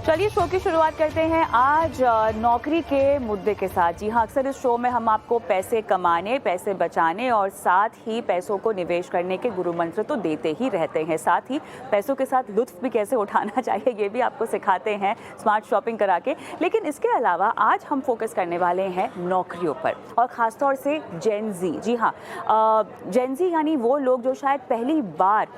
चलिए शो की शुरुआत करते हैं आज नौकरी के मुद्दे के साथ। जी हाँ, अक्सर इस शो में हम आपको पैसे कमाने, पैसे बचाने और साथ ही पैसों को निवेश करने के गुरु मंत्र तो देते ही रहते हैं। साथ ही पैसों के साथ लुत्फ भी कैसे उठाना चाहिए ये भी आपको सिखाते हैं स्मार्ट शॉपिंग करा के। लेकिन इसके अलावा आज हम फोकस करने वाले हैं नौकरियों पर और ख़ासतौर से जेन जी। जी हाँ, जेन जी यानी वो लोग जो शायद पहली बार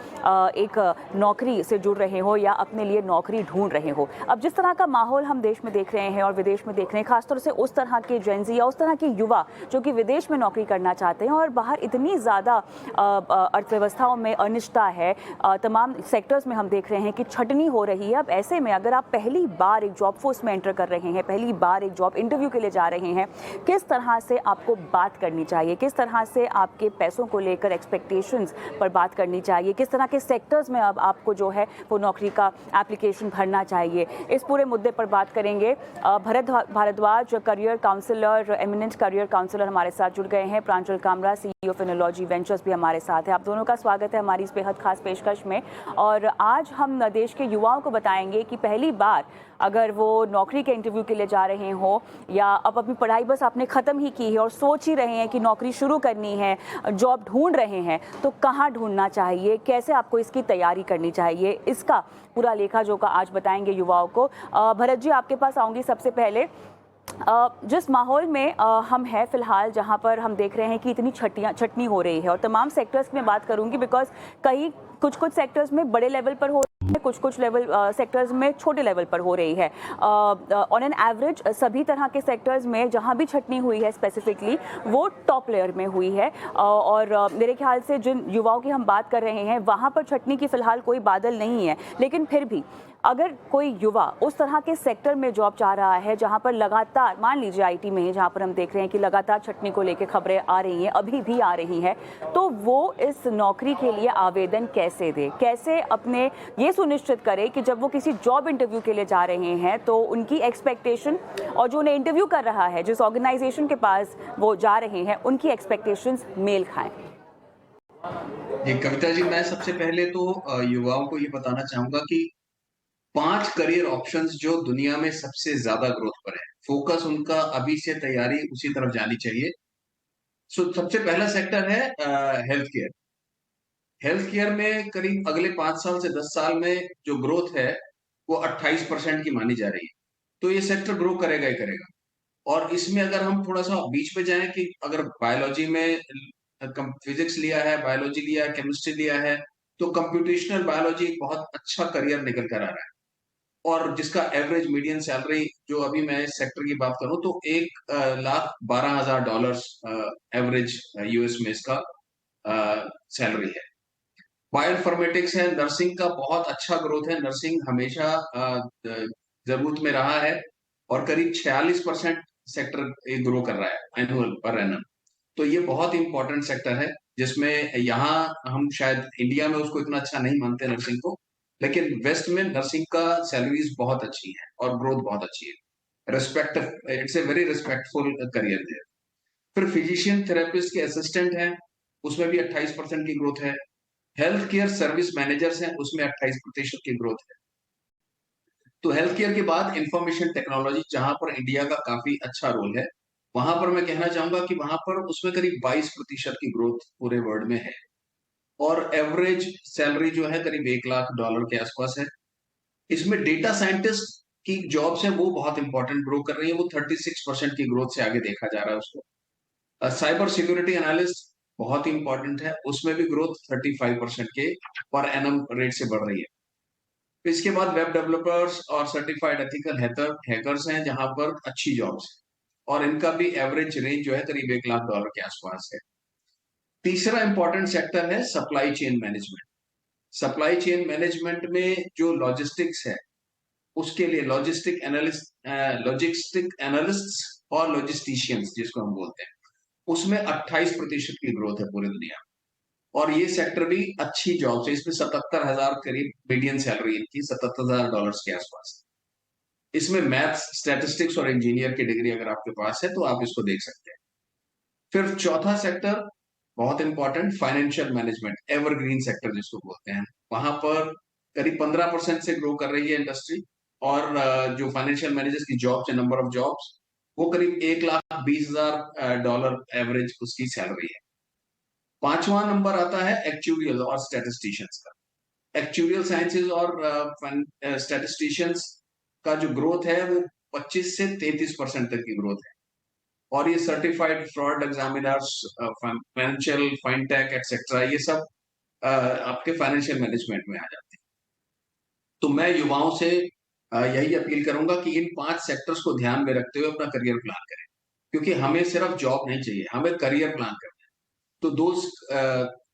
एक नौकरी से जुड़ रहे हो या अपने लिए नौकरी ढूंढ रहे हो। अब जिस तरह का माहौल हम देश में देख रहे हैं और विदेश में देख रहे हैं, खासतौर से उस तरह के जेन जी या उस तरह के युवा जो कि विदेश में नौकरी करना चाहते हैं और बाहर इतनी ज़्यादा अर्थव्यवस्थाओं में अनिश्चितता है, तमाम सेक्टर्स में हम देख रहे हैं कि छटनी हो रही है। अब ऐसे में अगर आप पहली बार एक जॉब फोर्स में एंटर कर रहे हैं, पहली बार एक जॉब इंटरव्यू के लिए जा रहे हैं, किस तरह से आपको बात करनी चाहिए, किस तरह से आपके पैसों को लेकर एक्सपेक्टेशंस पर बात करनी चाहिए, किस तरह के सेक्टर्स में अब आपको जो है वो नौकरी का एप्लीकेशन भरना चाहिए, इस पूरे मुद्दे पर बात करेंगे। Bharat Bhardwaj, career counsellor, eminent career counsellor हमारे साथ जुड़ गए हैं। प्रांजल कामरा, CEO फिनोलॉजी वेंचर्स भी हमारे साथ है। आप दोनों का स्वागत है हमारी इस बेहद खास पेशकश में। और आज हम देश के युवाओं को बताएंगे कि पहली बार अगर वो नौकरी के इंटरव्यू के लिए जा रहे हो या अब अपनी पढ़ाई बस आपने ख़त्म ही की है और सोच ही रहे हैं कि नौकरी शुरू करनी है, जॉब ढूंढ रहे हैं, तो कहाँ ढूंढना चाहिए, कैसे आपको इसकी तैयारी करनी चाहिए, इसका पूरा लेखा जोखा आज बताएंगे युवाओं को। भरत जी, आपके पास आऊँगी सबसे पहले। जिस माहौल में हम हैं फिलहाल, जहां पर हम देख रहे हैं कि इतनी छटनी हो रही है और तमाम सेक्टर्स में बात करूंगी बिकॉज कहीं कुछ सेक्टर्स में बड़े लेवल पर हो रही है, कुछ लेवल सेक्टर्स में छोटे लेवल पर हो रही है। ऑन एन एवरेज सभी तरह के सेक्टर्स में जहां भी छटनी हुई है स्पेसिफिकली वो टॉप लेयर में हुई है। और मेरे ख्याल से जिन युवाओं की हम बात कर रहे हैं वहां पर छटनी की फिलहाल कोई बादल नहीं है। लेकिन फिर भी अगर कोई युवा उस तरह के सेक्टर में जॉब चाह रहा है जहां पर लगातार, मान लीजिए IT में, जहां पर हम देख रहे हैं कि लगातार छटनी को लेकर खबरें आ रही हैं, अभी भी आ रही हैं, तो वो इस नौकरी के लिए आवेदन कैसे दे, कैसे अपने ये सुनिश्चित करे कि जब वो किसी जॉब इंटरव्यू के लिए जा रहे हैं तो उनकी एक्सपेक्टेशन और जो उन्हें इंटरव्यू कर रहा है, जिस ऑर्गेनाइजेशन के पास वो जा रहे हैं, उनकी एक्सपेक्टेशंस मेल खाएं। जी कविता जी, मैं सबसे पहले तो युवाओं को ये बताना चाहूंगा कि 5 करियर ऑप्शंस जो दुनिया में सबसे ज्यादा ग्रोथ पर है, फोकस उनका अभी से तैयारी उसी तरफ जानी चाहिए। सबसे पहला सेक्टर है हेल्थ केयर। हेल्थ केयर में करीब अगले 5 साल से 10 साल में जो ग्रोथ है वो 28% की मानी जा रही है। तो ये सेक्टर ग्रो करेगा ही करेगा। और इसमें अगर हम थोड़ा सा बीच में जाएं कि अगर बायोलॉजी में फिजिक्स लिया है, बायोलॉजी लिया है, केमिस्ट्री लिया है, तो कंप्यूटेशनल बायोलॉजी एक बहुत अच्छा करियर निकल कर आ रहा है। और जिसका एवरेज मीडियन सैलरी, जो अभी मैं इस सेक्टर की बात करूं तो $1,12,000 एवरेज US में इसका सैलरी है। बायोइन्फॉर्मेटिक्स है, नर्सिंग का बहुत अच्छा ग्रोथ है। नर्सिंग हमेशा जरूरत में रहा है और करीब 46% सेक्टर ग्रो कर रहा है एनुअल पर एनम। तो ये बहुत इंपॉर्टेंट सेक्टर है जिसमें यहाँ हम शायद इंडिया में उसको इतना अच्छा नहीं मानते नर्सिंग को, लेकिन वेस्ट में नर्सिंग का सैलरीज बहुत अच्छी है और ग्रोथ बहुत अच्छी है। Respect, it's a very respectful career है। फिर फिजिशियन थेरेपिस्ट के असिस्टेंट हैं, उसमें भी 28% की ग्रोथ है। हेल्थ केयर सर्विस मैनेजर्स हैं, उसमें 28% की ग्रोथ है। तो हेल्थ केयर के बाद इंफॉर्मेशन टेक्नोलॉजी, जहां पर इंडिया का काफी अच्छा रोल है, वहां पर मैं कहना चाहूंगा कि वहां पर उसमें करीब 22% की ग्रोथ पूरे वर्ल्ड में है। और एवरेज सैलरी जो है करीब $1 लाख के आसपास है। इसमें डेटा साइंटिस्ट की जॉब्स है, वो बहुत इंपॉर्टेंट ग्रो कर रही है, वो 36% की ग्रोथ से आगे देखा जा रहा है उसको। साइबर सिक्योरिटी एनालिस्ट बहुत इंपॉर्टेंट है, उसमें भी ग्रोथ 35% के पर एनम रेट से बढ़ रही है। इसके बाद वेब डेवलपर्स और सर्टिफाइड एथिकल हैकर्स हैं, जहां पर अच्छी जॉब्स है और इनका भी एवरेज रेंज जो है करीब $1 लाख के आसपास है। तीसरा इंपॉर्टेंट सेक्टर है supply chain management. Supply chain management में जो लॉजिस्टिक्स है, उसके लिए लॉजिस्टिक एनालिस्ट और लॉजिस्टिशियंस जिसको हम बोलते हैं, उसमें 28% की ग्रोथ है पूरी दुनिया में। और ये सेक्टर भी अच्छी जॉब है, इसमें 77,000 करीब मीडियन सैलरी इनकी $77,000 के आसपास। इसमें मैथ्स, स्टैटिस्टिक्स और इंजीनियर की डिग्री अगर आपके पास है तो आप इसको देख सकते हैं। फिर चौथा सेक्टर बहुत important, financial management, evergreen sector जिसको बोलते हैं। वहां पर करीब 15% से ग्रो कर रही है इंडस्ट्री। और जो फाइनेंशियल मैनेजर्स की जॉब्स है, नंबर ऑफ जॉब्स, वो करीब $1,20,000 एवरेज उसकी सैलरी है। 5वां नंबर आता है एक्चुरियल और स्टैटिस्टिशियंस का। एक्चुरियल साइंसेज और स्टैटिस्टिशियंस का जो ग्रोथ है वो 25 से 33% तक की ग्रोथ है। और ये certified fraud examiners, financial fintech etcetera, ये सब आपके फाइनेंशियल मैनेजमेंट में आ जाते हैं। तो मैं युवाओं से यही अपील करूंगा कि इन 5 सेक्टर्स को ध्यान में रखते हुए अपना करियर प्लान करें, क्योंकि हमें सिर्फ जॉब नहीं चाहिए, हमें करियर प्लान करना है। तो दोस्त,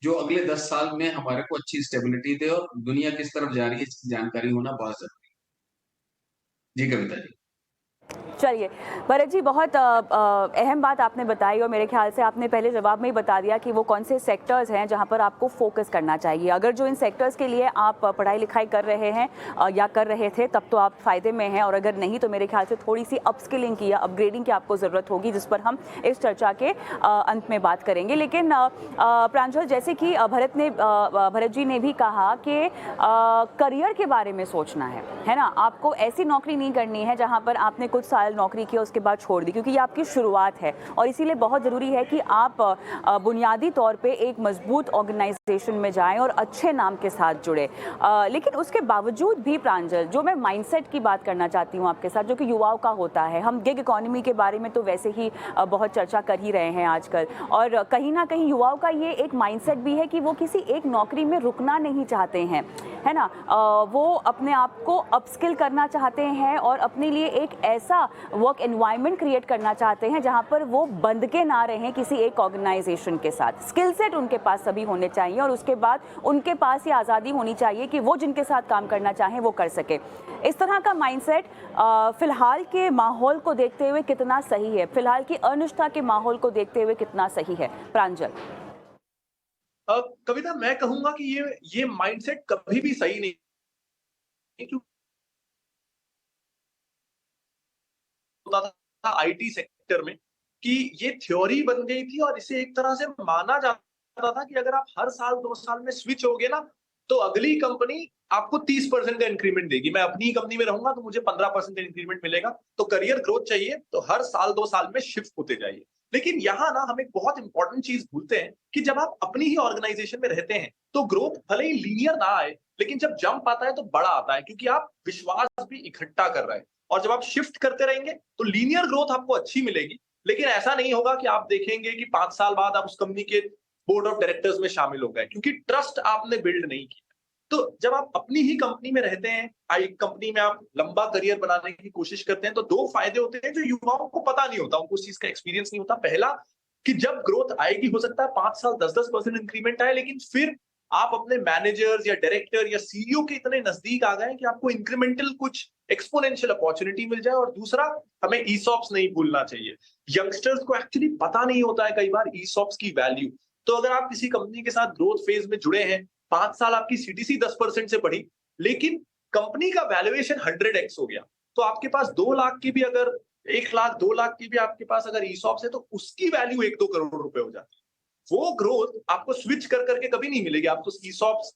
जो अगले 10 साल में हमारे को अच्छी स्टेबिलिटी दे और दुनिया किस तरफ जा रही है इसकी जानकारी होना बहुत ज़रूरी है। जी कविता जी। चलिए, भरत जी, बहुत अहम बात आपने बताई और मेरे ख्याल से आपने पहले जवाब में ही बता दिया कि वो कौन से सेक्टर्स हैं जहां पर आपको फोकस करना चाहिए। अगर जो इन सेक्टर्स के लिए आप पढ़ाई लिखाई कर रहे हैं या कर रहे थे, तब तो आप फ़ायदे में हैं, और अगर नहीं तो मेरे ख्याल से थोड़ी सी अपस्किलिंग की या अपग्रेडिंग की आपको ज़रूरत होगी, जिस पर हम इस चर्चा के अंत में बात करेंगे। लेकिन प्रांजल, जैसे कि भरत जी ने भी कहा कि करियर के बारे में सोचना है ना। आपको ऐसी नौकरी नहीं करनी है जहाँ पर आपने कुछ साल नौकरी की उसके बाद छोड़ दी, क्योंकि ये आपकी शुरुआत है और इसीलिए बहुत ज़रूरी है कि आप बुनियादी तौर पे एक मजबूत ऑर्गेनाइजेशन में जाएं और अच्छे नाम के साथ जुड़े। लेकिन उसके बावजूद भी प्रांजल, जो मैं माइंडसेट की बात करना चाहती हूँ आपके साथ, जो कि युवाओं का होता है, हम गिग इकोनॉमी के बारे में तो वैसे ही बहुत चर्चा कर ही रहे हैं आजकल, और कहीं ना कहीं युवाओं का ये एक माइंडसेट भी है कि वो किसी एक नौकरी में रुकना नहीं चाहते हैं, है ना। वो अपने आप को अपस्किल करना चाहते हैं और अपने लिए एक ऐसा वर्क एनवायरनमेंट क्रिएट करना चाहते हैं जहां पर वो बंध के ना रहें किसी एक ऑर्गेनाइजेशन के साथ। स्किल सेट उनके पास सभी होने चाहिए और उसके बाद उनके पास ये आज़ादी होनी चाहिए कि वो जिनके साथ काम करना चाहें वो कर सके। इस तरह का माइंडसेट फिलहाल के माहौल को देखते हुए कितना सही है, फिलहाल की अनिश्चितता के माहौल को देखते हुए कितना सही है, प्रांजल? कविता, मैं कहूंगा कि ये माइंडसेट कभी भी सही नहीं है, क्योंकि होता था आईटी सेक्टर में कि ये थ्योरी बन गई थी और इसे एक तरह से माना जाता था कि अगर आप हर साल 2 साल में स्विच होगे ना, तो अगली कंपनी आपको 30% का इंक्रीमेंट देगी। मैं अपनी कंपनी में रहूंगा तो मुझे 15% इंक्रीमेंट मिलेगा। तो करियर ग्रोथ चाहिए तो हर साल 2 साल में शिफ्ट होते जाइए। लेकिन यहाँ ना हम एक बहुत इंपॉर्टेंट चीज भूलते हैं कि जब आप अपनी ही ऑर्गेनाइजेशन में रहते हैं तो ग्रोथ भले ही लीनियर ना आए, लेकिन जब जंप आता है तो बड़ा आता है, क्योंकि आप विश्वास भी इकट्ठा कर रहे हैं। और जब आप शिफ्ट करते रहेंगे तो लीनियर ग्रोथ आपको अच्छी मिलेगी, लेकिन ऐसा नहीं होगा कि आप देखेंगे कि 5 साल बाद आप उस कंपनी के बोर्ड ऑफ डायरेक्टर्स में शामिल हो गए, क्योंकि ट्रस्ट आपने बिल्ड नहीं किया। तो जब आप अपनी ही कंपनी में रहते हैं, एक कंपनी में आप लंबा करियर बनाने की कोशिश करते हैं, तो 2 फायदे होते हैं जो युवाओं को पता नहीं होता, उनको उस चीज का एक्सपीरियंस नहीं होता। पहला, कि जब ग्रोथ आएगी, हो सकता है 5 साल 10-10% इंक्रीमेंट आए, लेकिन फिर आप अपने मैनेजर्स या डायरेक्टर या सीईओ के इतने नजदीक आ गए कि आपको इंक्रीमेंटल कुछ एक्सपोनेंशियल अपॉर्चुनिटी मिल जाए। और दूसरा, हमें ईसॉप्स नहीं भूलना चाहिए। यंगस्टर्स को एक्चुअली पता नहीं होता है कई बार ईसॉप्स की वैल्यू। तो अगर आप किसी कंपनी के साथ ग्रोथ फेज में जुड़े हैं, 5 साल आपकी सीटीसी 10% से बढ़ी, लेकिन कंपनी का वैल्यूएशन 100x हो गया, तो आपके पास 2 लाख की भी अगर 1 लाख 2 लाख की भी आपके पास अगर ईसॉप्स है, तो उसकी वैल्यू 1-2 करोड़ रुपए हो जाती है। वो ग्रोथ आपको स्विच कर करके कभी नहीं मिलेगी। आपको ईसॉप्स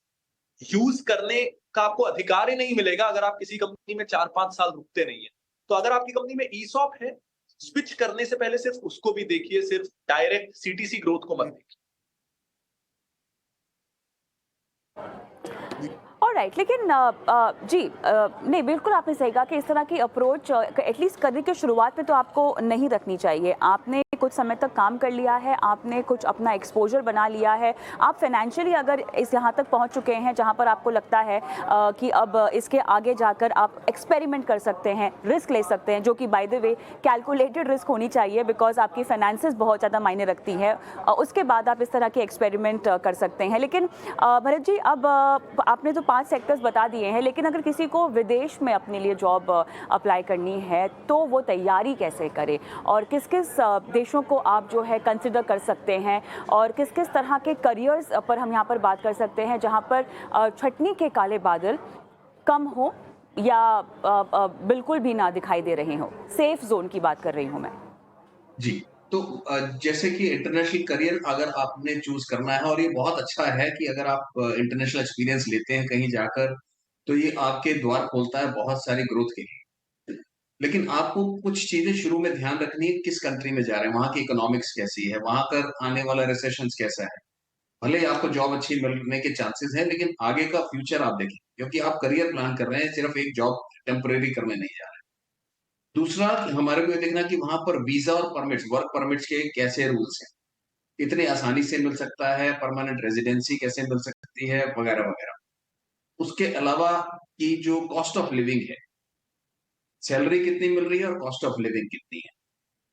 यूज करने का आपको अधिकार ही नहीं मिलेगा अगर आप किसी कंपनी में 4-5 साल रुकते नहीं है। तो अगर आपकी कंपनी में ईसॉप है, स्विच करने से पहले सिर्फ उसको भी देखिए, सिर्फ डायरेक्ट सीटीसी ग्रोथ को मत देखिए। ऑलराइट, लेकिन जी, नहीं, बिल्कुल आपने सही कहा कि इस तरह की अप्रोच एटलीस्ट करियर की शुरुआत में तो आपको नहीं रखनी चाहिए। आपने कुछ समय तक काम कर लिया है, आपने कुछ अपना एक्सपोजर बना लिया है, आप फाइनेंशियली अगर इस यहाँ तक पहुँच चुके हैं जहाँ पर आपको लगता है कि अब इसके आगे जाकर आप एक्सपेरिमेंट कर सकते हैं, रिस्क ले सकते हैं, जो कि by the way calculated risk होनी चाहिए, बिकॉज आपकी फाइनेंसेस बहुत ज़्यादा मायने रखती है। उसके बाद आप इस तरह के एक्सपेरिमेंट कर सकते हैं। लेकिन भरत जी, अब आपने तो 5 सेक्टर्स बता दिए हैं, लेकिन अगर किसी को विदेश में अपने लिए जॉब अप्लाई करनी है तो वो तैयारी कैसे करे, और किस किस देशों को आप जो है कंसिडर कर सकते हैं, और किस किस तरह के करियर्स पर हम यहाँ पर बात कर सकते हैं जहाँ पर छटनी के काले बादल कम हो या बिल्कुल भी ना दिखाई दे रहे हो? सेफ जोन की बात कर रही हूँ मैं। जी, तो जैसे कि इंटरनेशनल करियर अगर आपने चूज़ करना है, और ये बहुत अच्छा है कि अगर आप इंटरनेशनल एक्सपीरियंस लेते हैं कहीं जाकर, तो ये आपके द्वार खोलता है बहुत सारी ग्रोथ के लिए। लेकिन आपको कुछ चीजें शुरू में ध्यान रखनी है, किस कंट्री में जा रहे हैं, वहां की इकोनॉमिक्स कैसी है, वहां का आने वाला रिसेशन कैसा है। भले ही आपको जॉब अच्छी मिलने के चांसेस हैं, लेकिन आगे का फ्यूचर आप देखें, क्योंकि आप करियर प्लान कर रहे हैं, सिर्फ एक जॉब टेम्परेरी करने नहीं जा रहे हैं। दूसरा, हमारे को ये देखना कि वहां पर वीजा और परमिट्स, वर्क परमिट्स के कैसे रूल्स हैं, कितनी आसानी से मिल सकता है, परमानेंट रेजिडेंसी कैसे मिल सकती है, वगैरह वगैरह। उसके अलावा की जो कॉस्ट ऑफ लिविंग है, सैलरी कितनी मिल रही है और कॉस्ट ऑफ लिविंग कितनी है।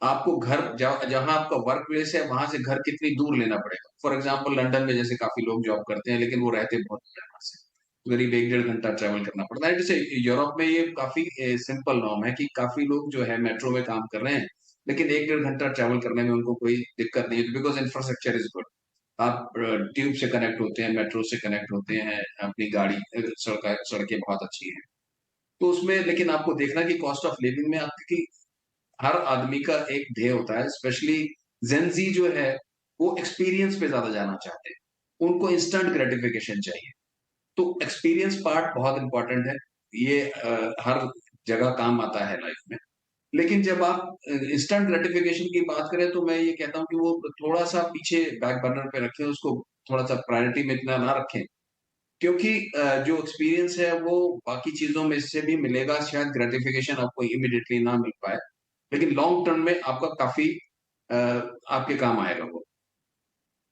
आपको घर जहां आपका वर्क प्लेस है वहां से घर कितनी दूर लेना पड़ेगा। फॉर एग्जांपल लंदन में जैसे काफी लोग जॉब करते हैं, लेकिन वो रहते बहुत दूर है वहां से, करीब 1-1.5 घंटा ट्रेवल करना पड़ता है। जैसे यूरोप में ये काफी सिंपल नॉर्म है कि काफी लोग जो है मेट्रो में काम कर रहे हैं, लेकिन 1-1.5 घंटा ट्रेवल करने में उनको कोई दिक्कत नहीं है, बिकॉज इंफ्रास्ट्रक्चर इज गुड। आप ट्यूब से कनेक्ट होते हैं, मेट्रो से कनेक्ट होते हैं, अपनी गाड़ी सड़कें बहुत अच्छी हैं। तो उसमें लेकिन आपको देखना कि कॉस्ट ऑफ लिविंग में आपकी, हर आदमी का एक ध्येय होता है, स्पेशली जेनजी जो है वो एक्सपीरियंस पे ज्यादा जाना चाहते हैं, उनको इंस्टेंट ग्रेटिफिकेशन चाहिए। तो एक्सपीरियंस पार्ट बहुत इंपॉर्टेंट है, ये हर जगह काम आता है लाइफ में। लेकिन जब आप इंस्टेंट ग्रेटिफिकेशन की बात करें तो मैं ये कहता हूँ कि वो थोड़ा सा पीछे बैक बर्नर पे रखें, उसको थोड़ा सा प्रायोरिटी में इतना ना रखें, क्योंकि जो एक्सपीरियंस है वो बाकी चीजों में से भी मिलेगा, शायद ग्रेटिफिकेशन आपको इमीडिएटली ना मिल पाए, लेकिन लॉन्ग टर्म में आपका काफी आपके काम आएगा वो।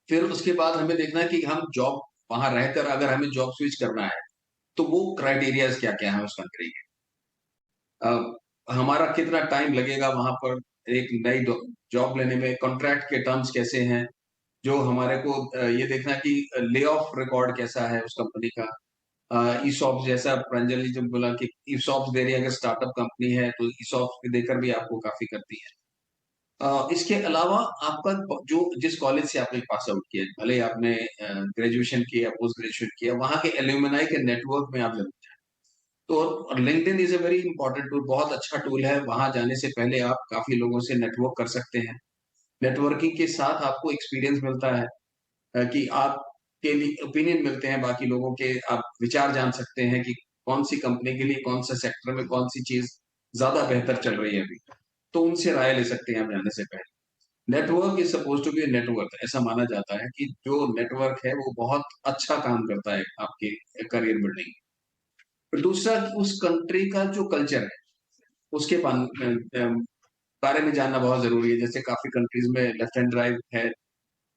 फिर उसके बाद हमें देखना है कि हम जॉब वहां रहकर अगर हमें जॉब स्विच करना है, तो वो क्राइटेरियाज क्या-क्या हैं उस कंट्री के। हमारा कितना टाइम लगेगा वहां पर एक नई जॉब लेने में, कॉन्ट्रैक्ट के टर्म्स कैसे हैं, जो हमारे को ये देखना कि ले ऑफ रिकॉर्ड कैसा है उस कंपनी का। ईसॉप्स, जैसा प्रांजलि जब बोला कि ईसॉप्स दे रही है, अगर स्टार्टअप कंपनी है तो ईसॉप्स भी देकर भी आपको काफी करती है। इसके अलावा आपका जो जिस कॉलेज से आपने पास आउट किया, भले ही आपने ग्रेजुएशन किया, पोस्ट ग्रेजुएशन किया, वहाँ के एल्यूमिनाई के नेटवर्क में आप जरूर जाएं। तो LinkedIn is a very important tool, बहुत अच्छा टूल है। वहां जाने से पहले आप काफी लोगों से नेटवर्क कर सकते हैं। नेटवर्किंग के साथ आपको एक्सपीरियंस मिलता है, कि आपके लिए ओपिनियन मिलते हैं बाकी लोगों के, आप विचार जान सकते हैं कि कौन सी कंपनी के लिए कौन सा सेक्टर में कौन सी चीज ज्यादा बेहतर चल रही है अभी, तो उनसे राय ले सकते हैं आप जाने से पहले। Network is suppose to be network, ऐसा माना जाता है कि जो नेटवर्क है वो बहुत अच्छा काम करता है आपके करियर बिल्डिंग। फिर दूसरा, उस कंट्री का जो कल्चर है उसके बारे में जानना बहुत जरूरी है। जैसे काफी कंट्रीज में लेफ्ट हैंड ड्राइव है,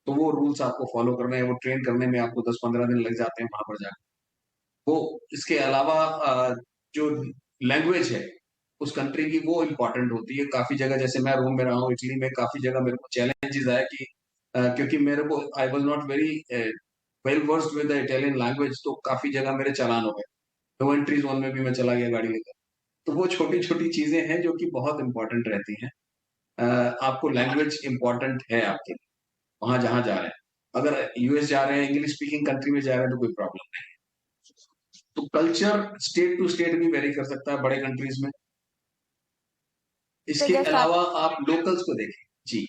तो वो रूल्स आपको फॉलो करने हैं, वो ट्रेन करने में आपको 10-15 दिन लग जाते हैं वहां पर जाकर। वो इसके अलावा जो लैंग्वेज है उस कंट्री की वो इम्पोर्टेंट होती है। काफी जगह, जैसे मैं रोम में रहा हूँ इटली में, काफी जगह मेरे को चैलेंजेस आया कि क्योंकि मेरे को I was not very well versed with the Italian language, तो काफी जगह मेरे चालान हो गए, नो एंट्री जोन में भी मैं चला गया गाड़ी लेकर। तो वो छोटी छोटी चीजें हैं जो कि बहुत इंपॉर्टेंट रहती हैं। आपको लैंग्वेज इंपॉर्टेंट है आपके लिए, वहां जहां जा रहे हैं। अगर यूएस जा रहे हैं, इंग्लिश स्पीकिंग कंट्री में जा रहे हैं, तो कोई प्रॉब्लम नहीं है। तो कल्चर स्टेट टू स्टेट भी वेरी कर सकता है बड़े कंट्रीज में। तो इसके जस्ट अलावा आप लोकल्स को देखें। जी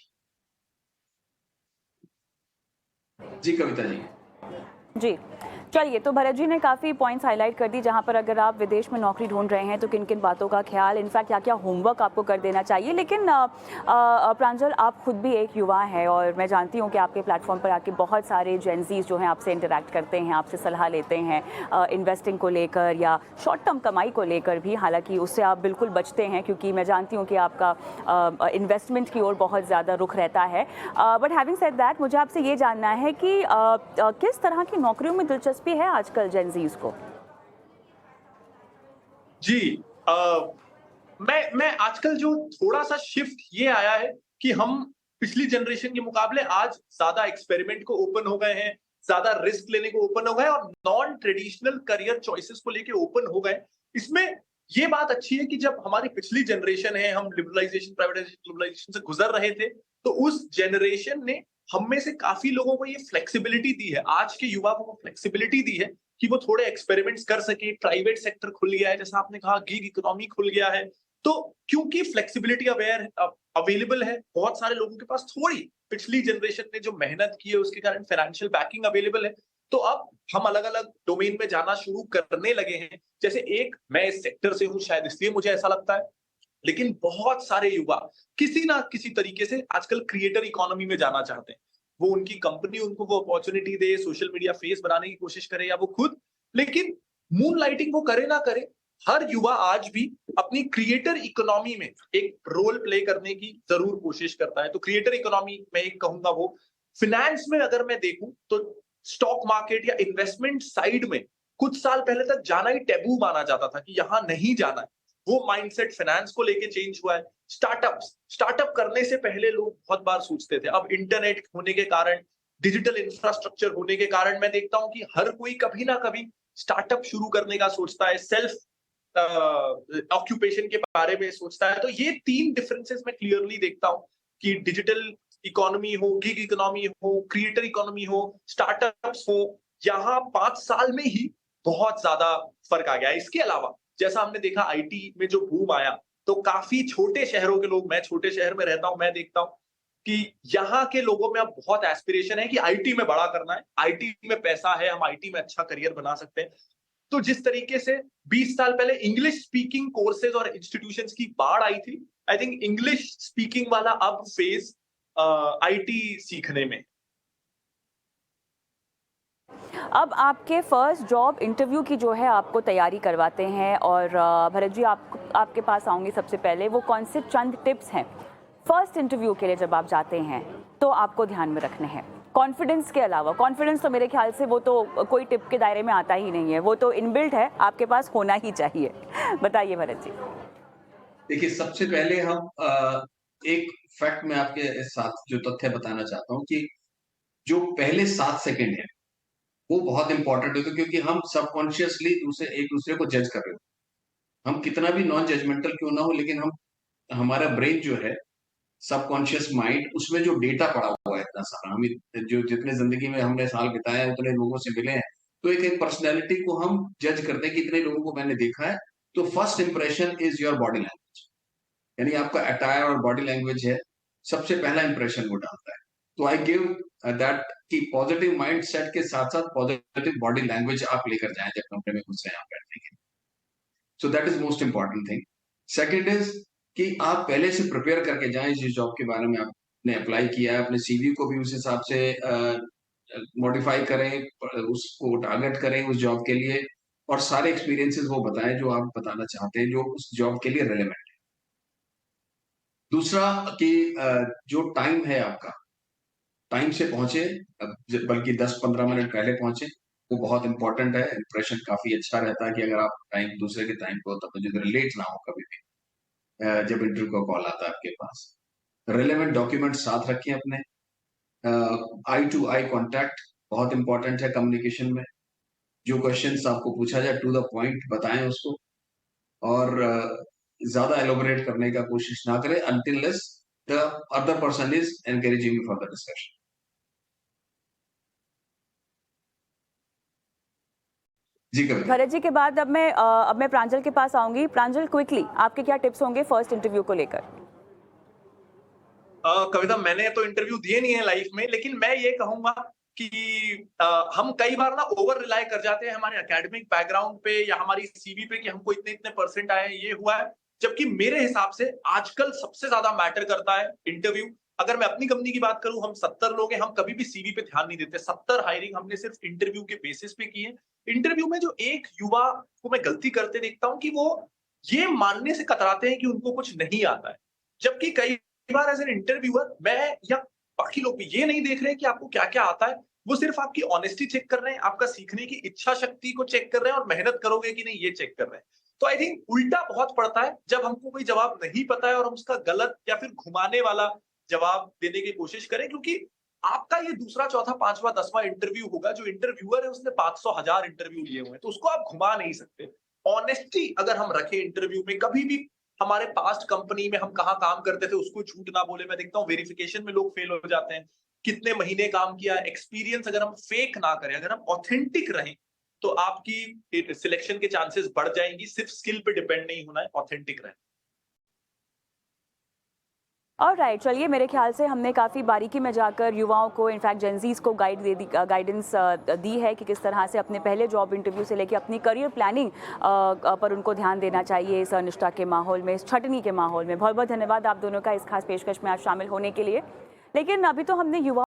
जी कविता जी। जी, चलिए, तो भरत जी ने काफ़ी पॉइंट्स हाईलाइट कर दी जहाँ पर अगर आप विदेश में नौकरी ढूंढ रहे हैं तो किन किन बातों का ख्याल, इनफैक्ट क्या क्या होमवर्क आपको कर देना चाहिए। लेकिन प्रांजल, आप खुद भी एक युवा हैं और मैं जानती हूँ कि आपके प्लेटफॉर्म पर आके बहुत सारे जेनजीज जो हैं आपसे इंटरेक्ट करते हैं, आपसे सलाह लेते हैं इन्वेस्टिंग को लेकर या शॉर्ट टर्म कमाई को लेकर भी। हालांकि उससे आप बिल्कुल बचते हैं क्योंकि मैं जानती हूँ कि आपका इन्वेस्टमेंट की ओर बहुत ज़्यादा रुख रहता है। बट हैविंग सेड दैट, मुझे आपसे ये जानना है कि किस तरह की नौकरियों में दिलचस्पी है आजकल जेनजीज को? जी, मैं आजकल जो थोड़ा सा शिफ्ट ये आया है कि हम पिछली जनरेशन के मुकाबले आज ज्यादा एक्सपेरिमेंट को ओपन हो गए हैं, ज्यादा रिस्क लेने को ओपन हो गए और नॉन ट्रेडिशनल करियर चॉइसेस को लेके ओपन हो गए। इसमें ये बात अच्छी है कि जब हमारी पिछली जनरेशन है, हम लिबरलाइजेशन, प्राइवेटाइजेशन, ग्लोबलाइजेशन से गुजर रहे थे, तो उस जनरेशन ने हम में से काफी लोगों को ये फ्लेक्सिबिलिटी दी है, आज के युवा को फ्लेक्सिबिलिटी दी है कि वो थोड़े एक्सपेरिमेंट्स कर सके। प्राइवेट सेक्टर खुल गया है, जैसा आपने कहा, गिग इकोनॉमी खुल गया है। तो क्योंकि फ्लेक्सिबिलिटी अवेलेबल है, बहुत सारे लोगों के पास थोड़ी पिछली जनरेशन ने जो मेहनत की है उसके कारण फाइनेंशियल बैकिंग अवेलेबल है, तो अब हम अलग अलग डोमेन में जाना शुरू करने लगे हैं। जैसे एक, मैं इस सेक्टर से हूं शायद इसलिए मुझे ऐसा लगता है, लेकिन बहुत सारे युवा किसी ना किसी तरीके से आजकल क्रिएटर इकोनॉमी में जाना चाहते हैं। वो उनकी कंपनी उनको वो अपॉर्चुनिटी दे, सोशल मीडिया फेस बनाने की कोशिश करे या वो खुद, लेकिन मून लाइटिंग वो करे ना करे, हर युवा आज भी अपनी क्रिएटर इकोनॉमी में एक रोल प्ले करने की जरूर कोशिश करता है। तो क्रिएटर इकोनॉमी मैं एक कहूंगा वो फिनेंस में अगर मैं देखूं तो स्टॉक मार्केट या इन्वेस्टमेंट साइड में कुछ साल पहले तक जाना ही टैबू माना जाता था कि यहां नहीं जाना है। वो माइंडसेट फाइनेंस को लेके चेंज हुआ है। स्टार्टअप करने से पहले लोग बहुत बार सोचते थे, अब इंटरनेट होने के कारण, डिजिटल इंफ्रास्ट्रक्चर होने के कारण मैं देखता हूं कि हर कोई कभी ना कभी स्टार्टअप शुरू करने का सोचता है, सेल्फ ऑक्यूपेशन के बारे में सोचता है। तो ये 3 डिफरेंसेस मैं क्लियरली देखता हूं कि डिजिटल इकोनॉमी हो, गिग इकोनॉमी हो, क्रिएटर इकोनॉमी हो, स्टार्टअप्स हो, यहाँ 5 साल में ही बहुत ज्यादा फर्क आ गया। इसके अलावा जैसा हमने देखा आईटी में जो बूम आया, तो काफी छोटे शहरों के लोग, मैं छोटे शहर में रहता हूं, मैं देखता हूं कि यहाँ के लोगों में अब बहुत एस्पिरेशन है कि आईटी में बड़ा करना है, आईटी में पैसा है, हम आईटी में अच्छा करियर बना सकते हैं। तो जिस तरीके से 20 साल पहले इंग्लिश स्पीकिंग कोर्सेज और इंस्टीट्यूशंस की बाढ़ आई थी, आई थिंक इंग्लिश स्पीकिंग वाला अब फेज आईटी सीखने में। अब आपके फर्स्ट जॉब इंटरव्यू की जो है आपको तैयारी करवाते हैं और भरत जी आपके पास आऊँगी सबसे पहले, वो कौन से चंद टिप्स हैं फर्स्ट इंटरव्यू के लिए जब आप जाते हैं तो आपको ध्यान में रखने हैं? कॉन्फिडेंस के अलावा, कॉन्फिडेंस तो मेरे ख्याल से वो तो कोई टिप के दायरे में आता ही नहीं है, वो तो इनबिल्ट है, आपके पास होना ही चाहिए। बताइए भरत जी। देखिए, सबसे पहले हम एक फैक्ट मैं आपके साथ जो तथ्य बताना चाहता हूँ कि जो पहले 7 सेकंड है, वो बहुत इंपॉर्टेंट होते हैं क्योंकि हम सबकॉन्शियसली एक दूसरे को जज कर रहे हो। हम कितना भी नॉन जजमेंटल क्यों ना हो, लेकिन हमारा ब्रेन जो है, सबकॉन्शियस माइंड, उसमें जो डेटा पड़ा हुआ है इतना सारा, हम जो जितने जिंदगी में हमने साल बिताए हैं, उतने लोगों से मिले हैं, तो एक पर्सनैलिटी को हम जज करते हैं कि इतने लोगों को मैंने देखा है। तो first impression is your body language, यानी आपका अटायर और बॉडी लैंग्वेज है, सबसे पहला इंप्रेशन वो डालता है। तो आई गिव दैट कि पॉजिटिव माइंड सेट के साथ साथ पॉजिटिव बॉडी लैंग्वेज आप लेकर जाएं जब कंपनी में घुस रहे हैं आप बैठने के। So that is most important thing. Second is कि आप पहले से प्रिपेयर करके जाएं जिस जॉब के बारे में आपने अप्लाई किया है, अपने सीवी को भी उस हिसाब से मॉडिफाई करें, उसको टारगेट करें उस जॉब के लिए, और सारे एक्सपीरियंसेस वो बताएं जो आप बताना चाहते हैं, जो उस जॉब के लिए रेलेवेंट है। दूसरा कि जो टाइम है आपका, टाइम से पहुंचे, बल्कि 10-15 मिनट पहले पहुंचे, वो बहुत इंपॉर्टेंट है। इंप्रेशन काफी अच्छा रहता है कि अगर आप टाइम दूसरे के टाइम को तब लेट ना हो कभी भी जब इंटरव्यू का कॉल आता है आपके पास। रिलेवेंट डॉक्यूमेंट साथ रखें अपने। आई टू आई कॉन्टैक्ट बहुत इंपॉर्टेंट है कम्युनिकेशन में। जो क्वेश्चंस आपको पूछा जाए टू द पॉइंट बताएं उसको, और ज्यादा एलोबरेट करने का कोशिश ना करें until less the other person is encouraging you for the discussion. जी कविता। भरत जी के बाद अब मैं प्रांजल के पास आऊंगी। प्रांजल, क्विकली आपके क्या टिप्स होंगे फर्स्ट इंटरव्यू को लेकर? कविता, मैंने तो इंटरव्यू दिए नहीं है लाइफ में, लेकिन मैं ये कहूंगा कि हम कई बार ना ओवर रिलाई कर जाते हैं हमारे एकेडमिक बैकग्राउंड पे या हमारी सीवी पे कि हमको इतने इतने परसेंट आए हैं, ये हुआ है। जबकि मेरे हिसाब से आजकल सबसे ज्यादा मैटर करता है इंटरव्यू। अगर मैं अपनी कंपनी की बात करूं, हम 70 लोग हैं, हम कभी भी सीवी पे ध्यान नहीं देते। 70 हायरिंग हमने सिर्फ इंटरव्यू के बेसिस पे की है। इंटरव्यू में जो एक युवा को मैं गलती करते देखता हूं कि वो ये मानने से कतराते हैं कि उनको कुछ नहीं आता है। जबकि कई बार एज एन इंटरव्यूअर मैं या बाकी लोग भी ये नहीं देख रहे हैं कि आपको क्या क्या आता है, वो सिर्फ आपकी ऑनेस्टी चेक कर रहे हैं, आपका सीखने की इच्छा शक्ति को चेक कर रहे हैं और मेहनत करोगे कि नहीं ये चेक कर रहे हैं। तो आई थिंक उल्टा बहुत पड़ता है जब हमको कोई जवाब नहीं पता है और हम उसका गलत या फिर घुमाने वाला जवाब देने की कोशिश करें, क्योंकि आपका ये दूसरा, चौथा, पांचवा, 10वां इंटरव्यू होगा। जो इंटरव्यूअर है उसने 500,000 इंटरव्यू लिए हुए हैं, तो उसको आप घुमा नहीं सकते। ऑनेस्टी अगर हम रखें इंटरव्यू में, कभी भी हमारे पास्ट कंपनी में हम कहाँ काम करते थे उसको झूठ ना बोले। मैं देखता हूँ वेरिफिकेशन में लोग फेल हो जाते हैं, कितने महीने काम किया, एक्सपीरियंस अगर हम फेक ना करें, अगर हम ऑथेंटिक रहें, तो आपकी सिलेक्शन के चांसेस बढ़ जाएंगी। सिर्फ स्किल पे डिपेंड नहीं होना है, ऑथेंटिक रहें। और राइट, चलिए, मेरे ख्याल से हमने काफ़ी बारीकी में जाकर युवाओं को, इनफैक्ट जेंजीज को गाइडेंस दी है कि किस तरह से अपने पहले जॉब इंटरव्यू से लेकर अपनी करियर प्लानिंग पर उनको ध्यान देना चाहिए इस अनिश्चितता के माहौल में, इस छटनी के माहौल में। बहुत बहुत धन्यवाद आप दोनों का इस खास पेशकश में आज शामिल होने के लिए। लेकिन अभी तो हमने युवा